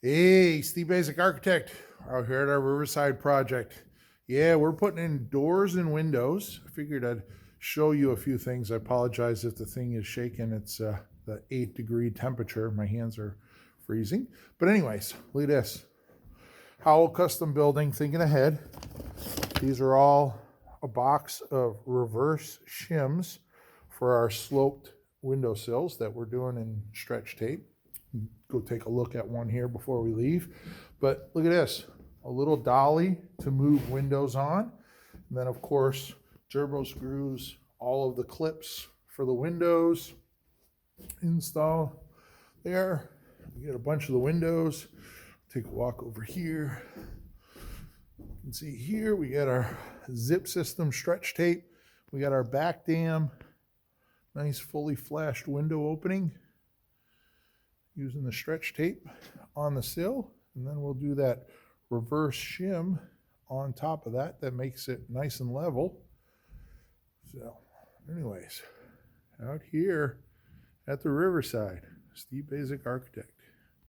Hey, Steve Basic Architect, out here at our Riverside project. Yeah, we're putting in doors and windows. I figured I'd show you a few things. I apologize if the thing is shaking. It's the 8-degree temperature. My hands are freezing. But anyways, look at this. Howell Custom Building, thinking ahead. These are all a box of reverse shims for our sloped windowsills that we're doing in stretch tape. Go take a look at one here before we leave. But look at this, a little dolly to move windows on. And then of course, gerbo screws, all of the clips for the windows. Install there. We get a bunch of the windows. Take a walk over here. You can see here we got our zip system stretch tape. We got our back dam, nice fully flashed window opening using the stretch tape on the sill. And then we'll do that reverse shim on top of that. That makes it nice and level. So anyways, out here at the Riverside, Steve Basic Architect.